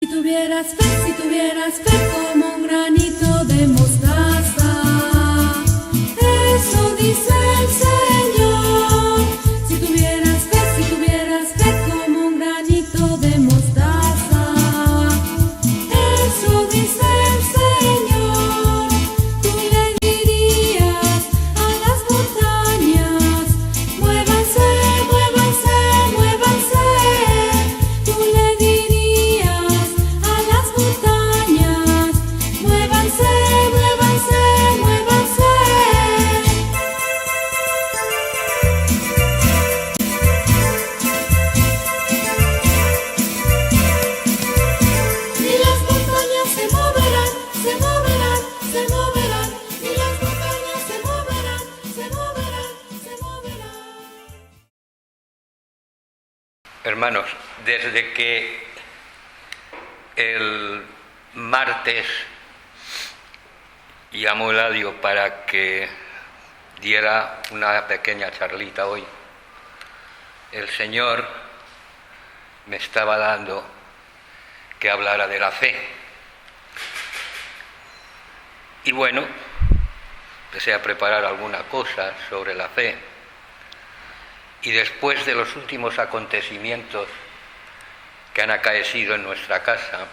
Si tuvieras fe como un granito de mostaza, eso dice el Señor. Si tuvieras fe como un granito de mostaza, eso dice el Señor. Tú le dirías a las montañas, muévanse, muévanse, muévanse. Tú le dirías a las montañas, muévanse, muévanse, muévanse. Y las montañas se moverán, se moverán, se moverán. Y las montañas se moverán, se moverán, se moverán. Hermanos, desde que el martes llamó Eladio para que diera una pequeña charlita hoy, el Señor me estaba dando que hablara de la fe. Y bueno, empecé a preparar alguna cosa sobre la fe. Y después de los últimos acontecimientos que han acaecido en nuestra casa,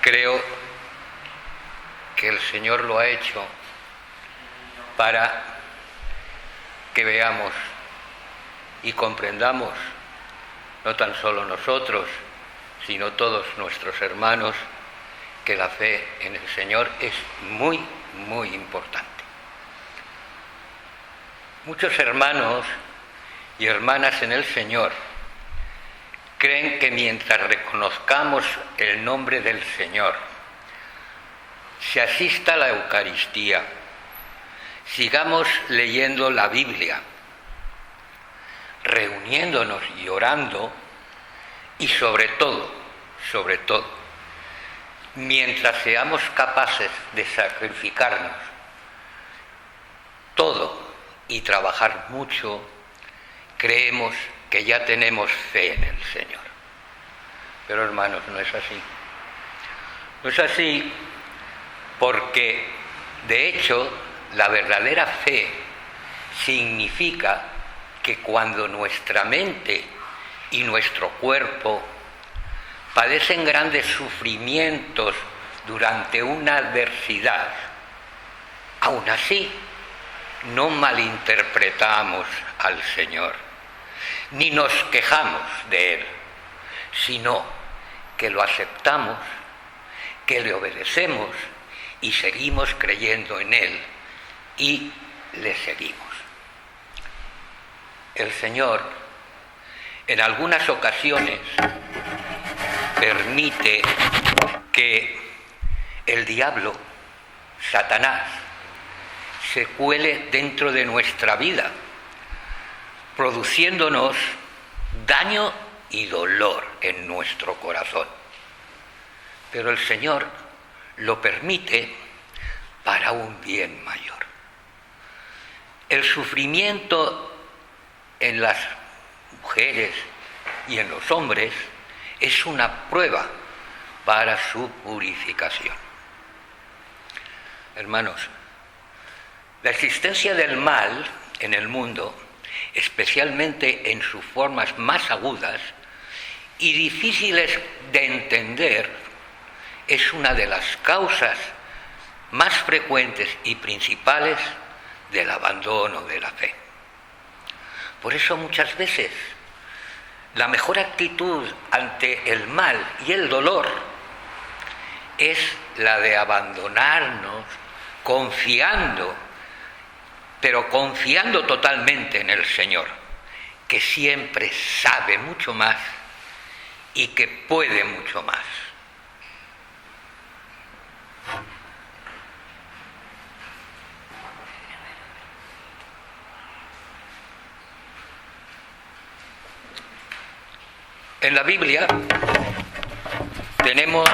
creo que el Señor lo ha hecho para que veamos y comprendamos, no tan solo nosotros, sino todos nuestros hermanos, que la fe en el Señor es muy, muy importante. Muchos hermanos y hermanas en el Señor creen que mientras reconozcamos el nombre del Señor, se asista a la Eucaristía, sigamos leyendo la Biblia, reuniéndonos y orando, y sobre todo, mientras seamos capaces de sacrificarnos todo y trabajar mucho, creemos que ya tenemos fe en el Señor. Pero hermanos, no es así. No es así porque, de hecho, la verdadera fe significa que cuando nuestra mente y nuestro cuerpo padecen grandes sufrimientos durante una adversidad, aún así no malinterpretamos al Señor, ni nos quejamos de Él, sino que lo aceptamos, que le obedecemos y seguimos creyendo en Él y le seguimos. El Señor en algunas ocasiones permite que el diablo, Satanás, se cuele dentro de nuestra vida, produciéndonos daño y dolor en nuestro corazón. Pero el Señor lo permite para un bien mayor. El sufrimiento en las mujeres y en los hombres es una prueba para su purificación. Hermanos, la existencia del mal en el mundo, especialmente en sus formas más agudas y difíciles de entender, es una de las causas más frecuentes y principales del abandono de la fe. Por eso muchas veces la mejor actitud ante el mal y el dolor es la de abandonarnos, confiando, pero confiando totalmente en el Señor, que siempre sabe mucho más y que puede mucho más. En la Biblia tenemos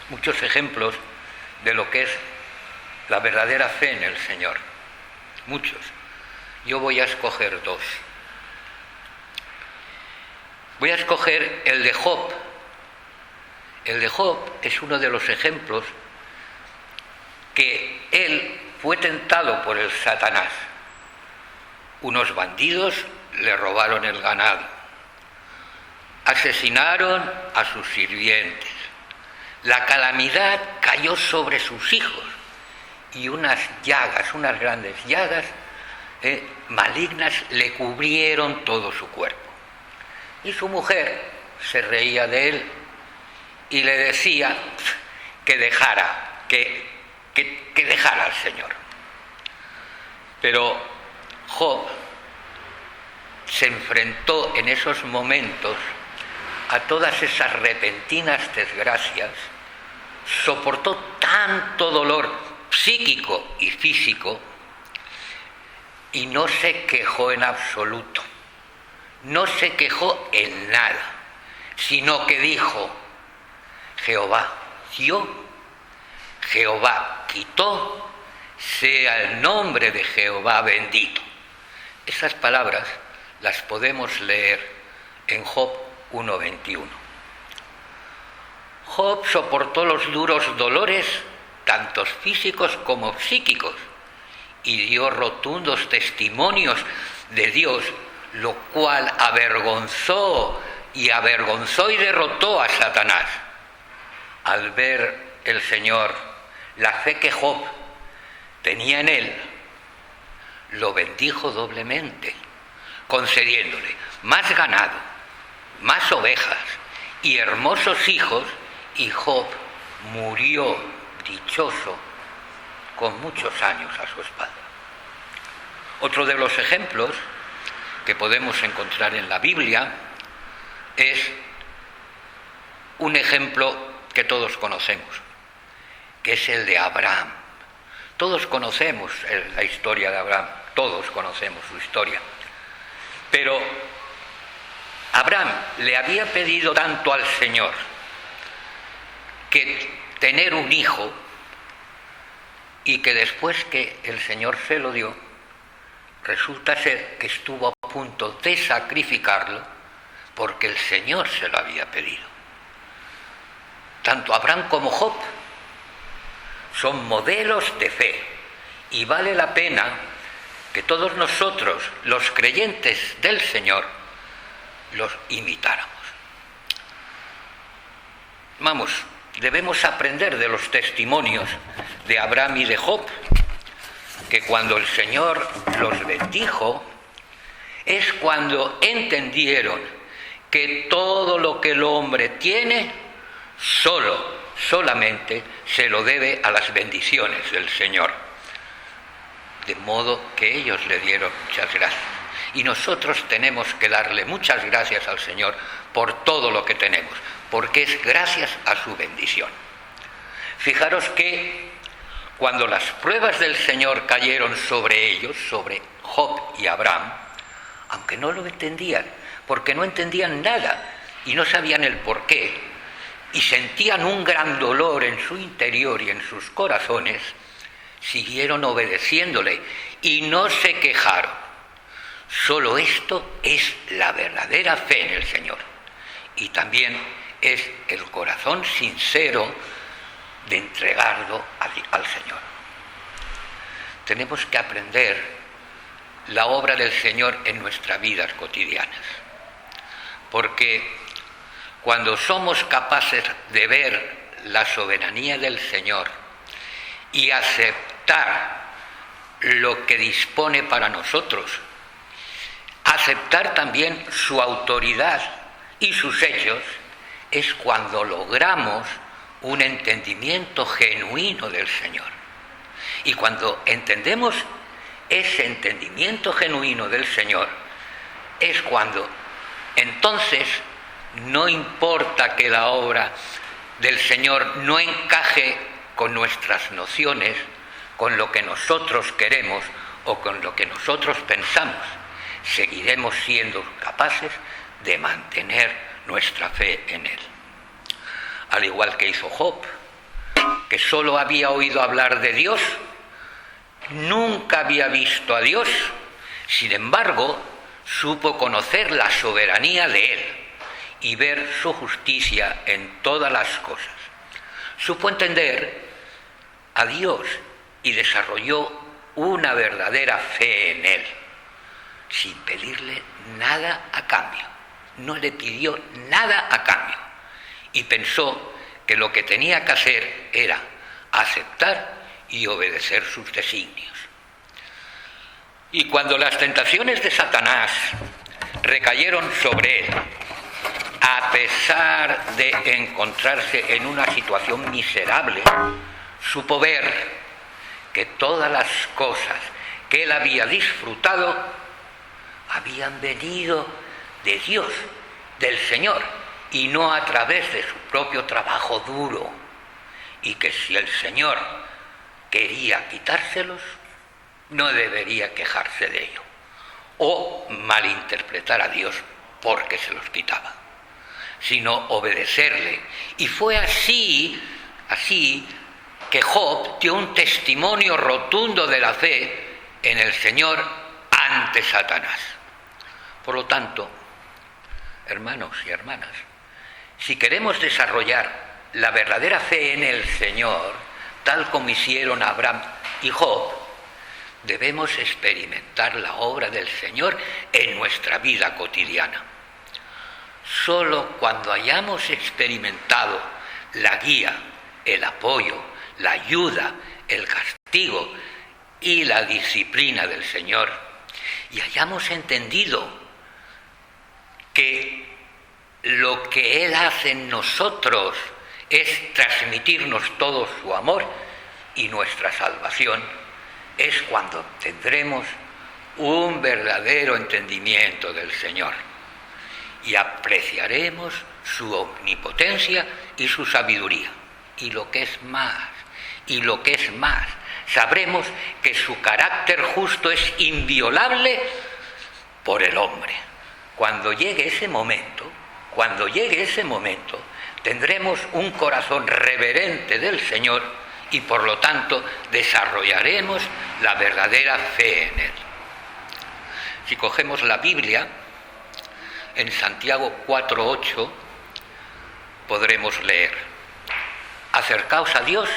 muchos ejemplos de lo que es la verdadera fe en el Señor. Muchos. Yo voy a escoger dos. Voy a escoger el de Job. El de Job es uno de los ejemplos que él fue tentado por el Satanás. Unos bandidos le robaron el ganado, asesinaron a sus sirvientes, la calamidad cayó sobre sus hijos y unas llagas, unas grandes llagas malignas le cubrieron todo su cuerpo. Y su mujer se reía de él y le decía que dejara, que dejara al Señor. Pero Job se enfrentó en esos momentos a todas esas repentinas desgracias, soportó tanto dolor psíquico y físico y no se quejó en absoluto, no se quejó en nada, sino que dijo: Jehová dio, Jehová quitó, sea el nombre de Jehová bendito. Esas palabras las podemos leer en Job 1:21. Job soportó los duros dolores, tanto físicos como psíquicos, y dio rotundos testimonios de Dios, lo cual avergonzó y derrotó a Satanás. Al ver el Señor la fe que Job tenía en él, lo bendijo doblemente, concediéndole más ganado, más ovejas y hermosos hijos, y Job murió dichoso con muchos años a su espalda. Otro de los ejemplos que podemos encontrar en la Biblia es un ejemplo que todos conocemos, que es el de Abraham. Todos conocemos la historia de Abraham, todos conocemos su historia. Pero Abraham le había pedido tanto al Señor que tener un hijo, y que después que el Señor se lo dio, resulta ser que estuvo a punto de sacrificarlo porque el Señor se lo había pedido. Tanto Abraham como Job son modelos de fe, y vale la pena que todos nosotros, los creyentes del Señor, los imitáramos. Vamos, debemos aprender de los testimonios de Abraham y de Job, que cuando el Señor los bendijo, es cuando entendieron que todo lo que el hombre tiene, solamente se lo debe a las bendiciones del Señor. De modo que ellos le dieron muchas gracias. Y nosotros tenemos que darle muchas gracias al Señor por todo lo que tenemos, porque es gracias a su bendición. Fijaros que cuando las pruebas del Señor cayeron sobre ellos, sobre Job y Abraham, aunque no lo entendían, porque no entendían nada y no sabían el porqué, y sentían un gran dolor en su interior y en sus corazones, siguieron obedeciéndole y no se quejaron. Solo esto es la verdadera fe en el Señor, y también es el corazón sincero de entregarlo al Señor. Tenemos que aprender la obra del Señor en nuestras vidas cotidianas, porque cuando somos capaces de ver la soberanía del Señor y aceptar lo que dispone para nosotros, aceptar también su autoridad y sus hechos, es cuando logramos un entendimiento genuino del Señor. Y cuando entendemos ese entendimiento genuino del Señor, es cuando entonces no importa que la obra del Señor no encaje con nuestras nociones, con lo que nosotros queremos o con lo que nosotros pensamos, seguiremos siendo capaces de mantener nuestra fe en Él. Al igual que hizo Job, que solo había oído hablar de Dios, nunca había visto a Dios, sin embargo, supo conocer la soberanía de Él, y ver su justicia en todas las cosas. Supo entender a Dios y desarrolló una verdadera fe en Él, sin pedirle nada a cambio. No le pidió nada a cambio y pensó que lo que tenía que hacer era aceptar y obedecer sus designios. Y cuando las tentaciones de Satanás recayeron sobre él, a pesar de encontrarse en una situación miserable, supo ver que todas las cosas que él había disfrutado habían venido de Dios, del Señor, y no a través de su propio trabajo duro, y que si el Señor quería quitárselos, no debería quejarse de ello, o malinterpretar a Dios porque se los quitaba, sino obedecerle. Y fue así que Job dio un testimonio rotundo de la fe en el Señor ante Satanás. Por lo tanto, hermanos y hermanas, si queremos desarrollar la verdadera fe en el Señor, tal como hicieron Abraham y Job, debemos experimentar la obra del Señor en nuestra vida cotidiana. Solo cuando hayamos experimentado la guía, el apoyo, la ayuda, el castigo y la disciplina del Señor, y hayamos entendido que lo que Él hace en nosotros es transmitirnos todo su amor y nuestra salvación, es cuando tendremos un verdadero entendimiento del Señor y apreciaremos su omnipotencia y su sabiduría. Y lo que es más, sabremos que su carácter justo es inviolable por el hombre. Cuando llegue ese momento, tendremos un corazón reverente del Señor y por lo tanto desarrollaremos la verdadera fe en Él. Si cogemos la Biblia, en Santiago 4:8 podremos leer: acercaos a Dios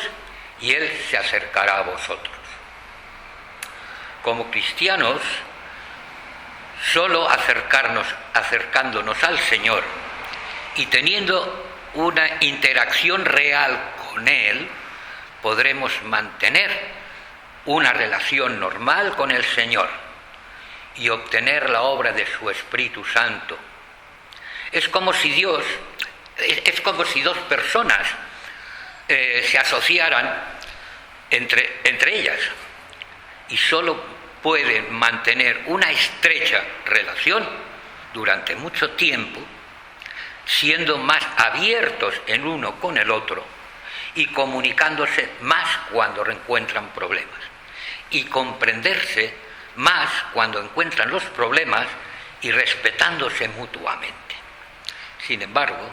y Él se acercará a vosotros. Como cristianos, solo acercándonos al Señor y teniendo una interacción real con Él, podremos mantener una relación normal con el Señor y obtener la obra de su Espíritu Santo. Es como si dos personas se asociaran entre ellas y solo pueden mantener una estrecha relación durante mucho tiempo, siendo más abiertos el uno con el otro y comunicándose más cuando encuentran problemas y comprenderse más cuando encuentran los problemas y respetándose mutuamente. Sin embargo,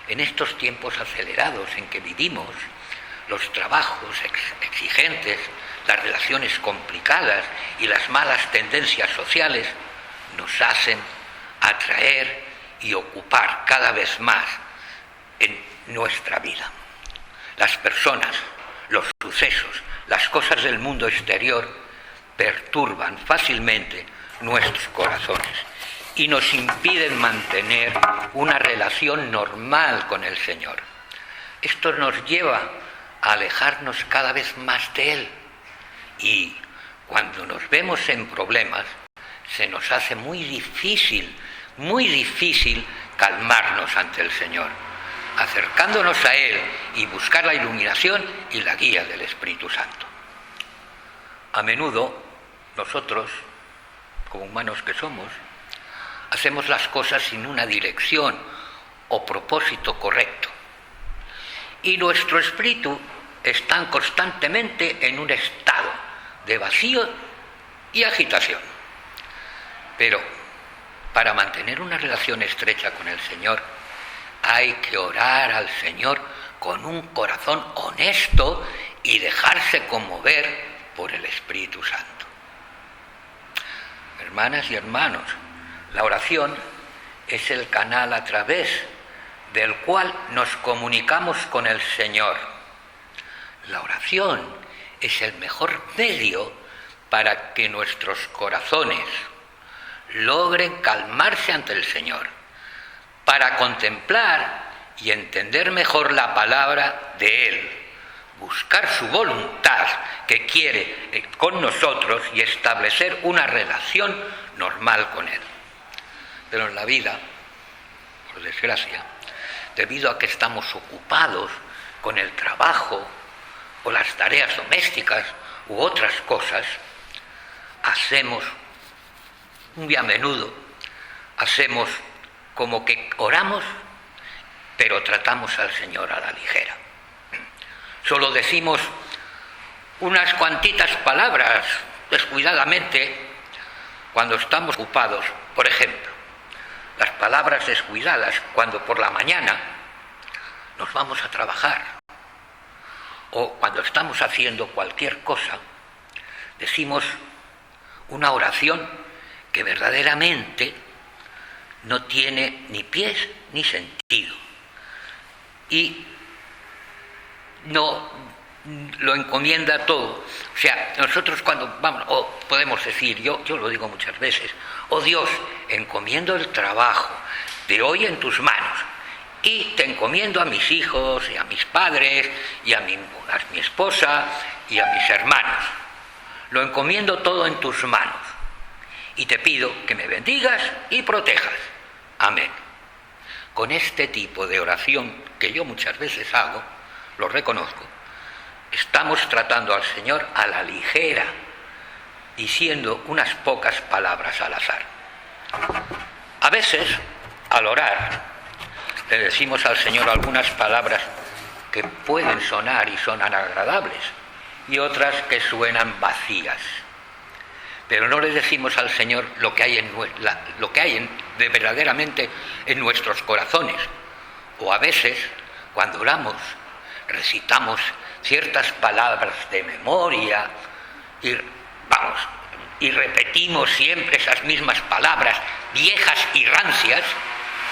en estos tiempos acelerados en que vivimos, los trabajos exigentes, las relaciones complicadas y las malas tendencias sociales nos hacen atraer y ocupar cada vez más en nuestra vida. Las personas, los sucesos, las cosas del mundo exterior perturban fácilmente nuestros corazones y nos impiden mantener una relación normal con el Señor. Esto nos lleva a alejarnos cada vez más de Él y cuando nos vemos en problemas se nos hace muy difícil calmarnos ante el Señor, acercándonos a Él y buscar la iluminación y la guía del Espíritu Santo. A menudo nosotros, como humanos que somos, hacemos las cosas sin una dirección o propósito correcto. Y nuestro espíritu está constantemente en un estado de vacío y agitación. Pero para mantener una relación estrecha con el Señor, hay que orar al Señor con un corazón honesto y dejarse conmover por el Espíritu Santo. Hermanas y hermanos, la oración es el canal a través del cual nos comunicamos con el Señor. La oración es el mejor medio para que nuestros corazones logren calmarse ante el Señor, para contemplar y entender mejor la palabra de Él, buscar su voluntad que quiere con nosotros y establecer una relación normal con Él. Pero en la vida, por desgracia, debido a que estamos ocupados con el trabajo o las tareas domésticas u otras cosas, muy a menudo hacemos como que oramos, pero tratamos al Señor a la ligera. Solo decimos unas cuantitas palabras descuidadamente cuando estamos ocupados. Por ejemplo, las palabras descuidadas cuando por la mañana nos vamos a trabajar o cuando estamos haciendo cualquier cosa, decimos una oración que verdaderamente no tiene ni pies ni sentido y no lo encomienda todo. O sea, nosotros cuando vamos, o podemos decir, yo lo digo muchas veces, oh Dios, encomiendo el trabajo de hoy en tus manos y te encomiendo a mis hijos y a mis padres y a mi esposa y a mis hermanos. Lo encomiendo todo en tus manos y te pido que me bendigas y protejas. Amén. Con este tipo de oración que yo muchas veces hago, lo reconozco, estamos tratando al Señor a la ligera, diciendo unas pocas palabras al azar. A veces, al orar, le decimos al Señor algunas palabras que pueden sonar y sonan agradables, y otras que suenan vacías. Pero no le decimos al Señor lo que hay de verdaderamente en nuestros corazones. O a veces, cuando oramos, recitamos ciertas palabras de memoria y repetimos siempre esas mismas palabras viejas y rancias,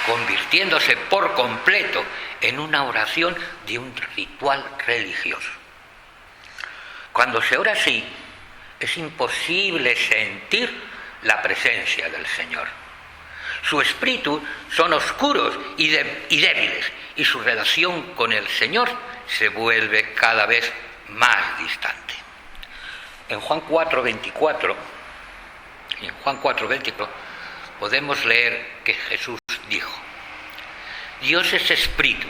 convirtiéndose por completo en una oración de un ritual religioso. Cuando se ora así, es imposible sentir la presencia del Señor. Su espíritu son oscuros y débiles, y su relación con el Señor se vuelve cada vez más distante. En Juan 4:24 podemos leer que Jesús dijo: Dios es espíritu,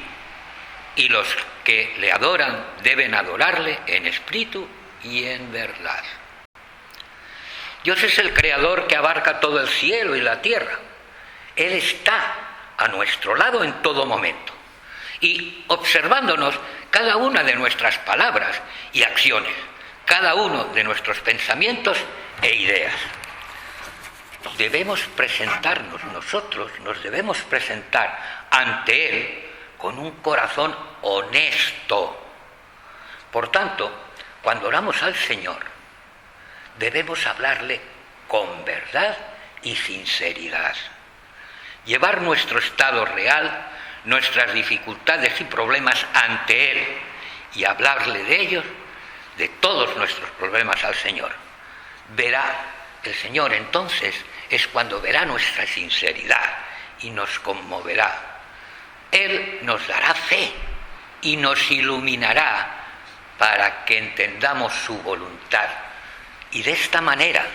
y los que le adoran deben adorarle en espíritu y en verdad. Dios es el creador que abarca todo el cielo y la tierra. Él está a nuestro lado en todo momento y observándonos cada una de nuestras palabras y acciones, cada uno de nuestros pensamientos e ideas. Nos debemos presentar ante Él con un corazón honesto. Por tanto, cuando oramos al Señor, debemos hablarle con verdad y sinceridad. Llevar nuestro estado real, nuestras dificultades y problemas ante Él y hablarle de ellos, de todos nuestros problemas al Señor. El Señor entonces es cuando verá nuestra sinceridad y nos conmoverá. Él nos dará fe y nos iluminará para que entendamos su voluntad. Y de esta manera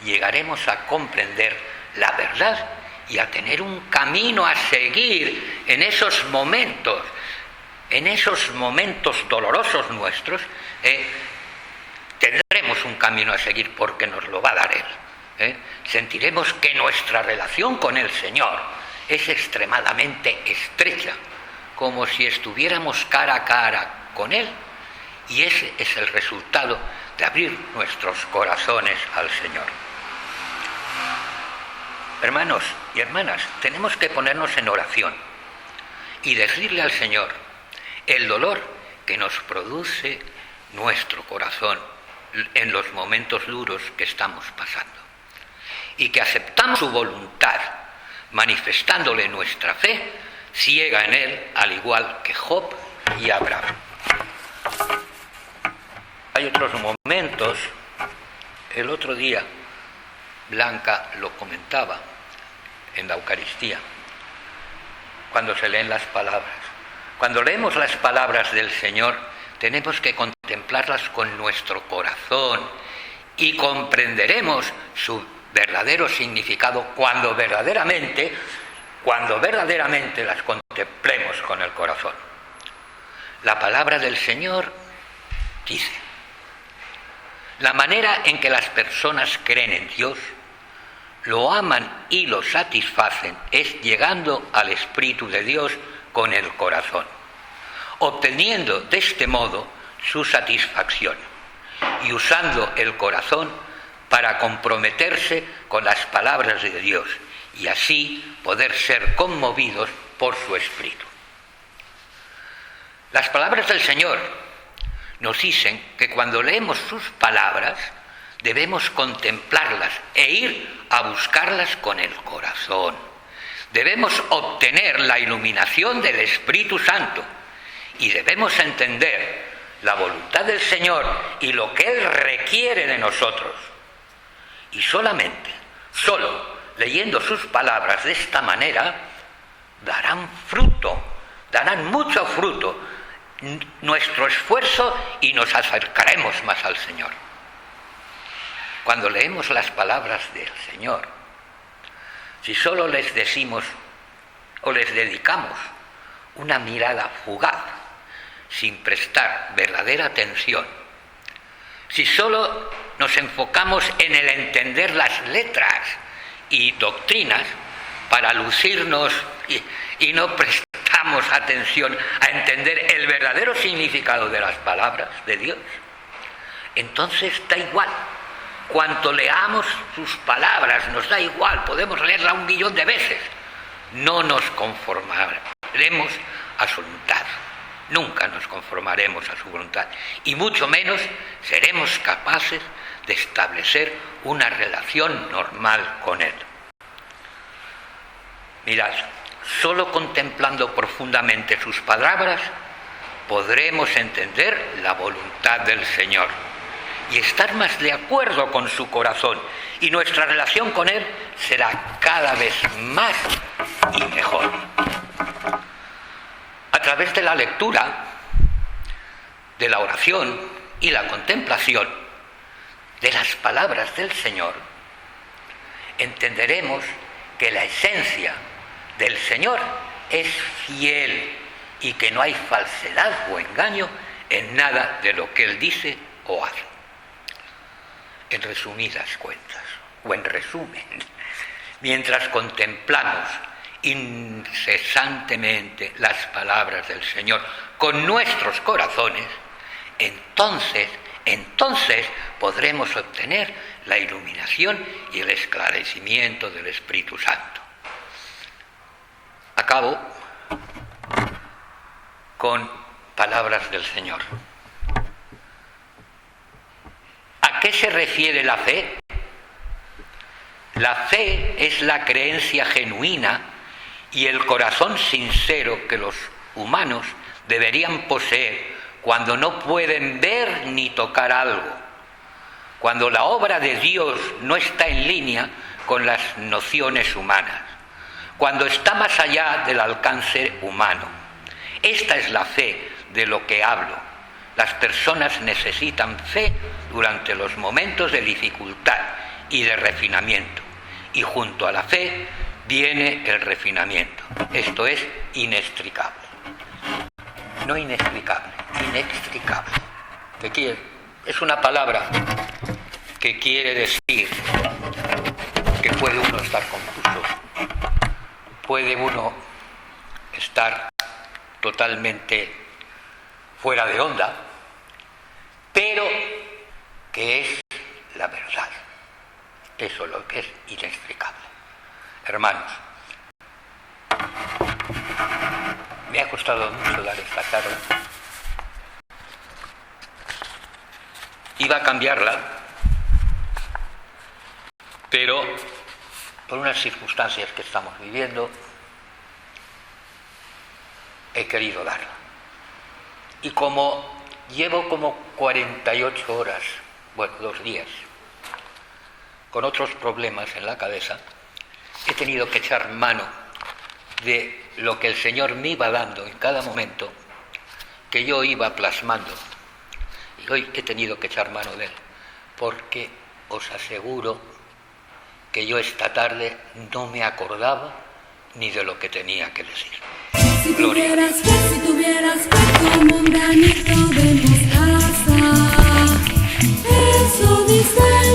llegaremos a comprender la verdad y a tener un camino a seguir en esos momentos dolorosos nuestros. Tendremos un camino a seguir porque nos lo va a dar Él. Sentiremos que nuestra relación con el Señor es extremadamente estrecha, como si estuviéramos cara a cara con Él, y ese es el resultado de abrir nuestros corazones al Señor. Hermanos y hermanas, tenemos que ponernos en oración y decirle al Señor el dolor que nos produce nuestro corazón en los momentos duros que estamos pasando, y que aceptamos su voluntad manifestándole nuestra fe ciega en él, al igual que Job y Abraham. Hay otros momentos, el otro día Blanca lo comentaba en la Eucaristía, cuando se leen las palabras. Cuando leemos las palabras del Señor, tenemos que contemplarlas con nuestro corazón y comprenderemos su verdadero significado cuando verdaderamente las contemplemos con el corazón. La palabra del Señor dice: la manera en que las personas creen en Dios, lo aman y lo satisfacen es llegando al Espíritu de Dios con el corazón, obteniendo de este modo su satisfacción y usando el corazón para comprometerse con las palabras de Dios y así poder ser conmovidos por su Espíritu. Las palabras del Señor nos dicen que cuando leemos sus palabras debemos contemplarlas e ir a buscarlas con el corazón. Debemos obtener la iluminación del Espíritu Santo y debemos entender la voluntad del Señor y lo que Él requiere de nosotros. Y solo leyendo sus palabras de esta manera darán fruto, darán mucho fruto nuestro esfuerzo y nos acercaremos más al Señor. Cuando leemos las palabras del Señor, si solo les decimos o les dedicamos una mirada fugaz, sin prestar verdadera atención, si solo nos enfocamos en el entender las letras y doctrinas para lucirnos y no prestamos atención a entender el verdadero significado de las palabras de Dios, entonces da igual. Cuanto leamos sus palabras, nos da igual, podemos leerla 1.000.000 de veces. No nos conformaremos a su voluntad, nunca nos conformaremos a su voluntad, y mucho menos seremos capaces de establecer una relación normal con Él. Mirad, solo contemplando profundamente sus palabras podremos entender la voluntad del Señor y estar más de acuerdo con su corazón, y nuestra relación con Él será cada vez más y mejor. A través de la lectura, de la oración y la contemplación de las palabras del Señor, entenderemos que la esencia del Señor es fiel y que no hay falsedad o engaño en nada de lo que Él dice o hace. En resumidas cuentas, o en resumen, mientras contemplamos incesantemente las palabras del Señor con nuestros corazones, entonces podremos obtener la iluminación y el esclarecimiento del Espíritu Santo. Acabo con palabras del Señor. ¿A qué se refiere la fe? La fe es la creencia genuina y el corazón sincero que los humanos deberían poseer cuando no pueden ver ni tocar algo, cuando la obra de Dios no está en línea con las nociones humanas, cuando está más allá del alcance humano. Esta es la fe de lo que hablo. Las personas necesitan fe durante los momentos de dificultad y de refinamiento, y junto a la fe viene el refinamiento. Esto es inextricable. No inexplicable, inextricable. Es una palabra que quiere decir que puede uno estar confuso, puede uno estar totalmente fuera de onda, pero que es la verdad. Eso es lo que es inexplicable. Hermanos, me ha costado mucho dar esta charla. Iba a cambiarla, pero por unas circunstancias que estamos viviendo, he querido darla. Y como llevo como 48 horas, bueno, 2 días, con otros problemas en la cabeza, he tenido que echar mano de lo que el Señor me iba dando en cada momento, que yo iba plasmando. Y hoy he tenido que echar mano de él, porque os aseguro que yo esta tarde no me acordaba ni de lo que tenía que decir. Si tuvieras fe como un granito de mostaza, eso dice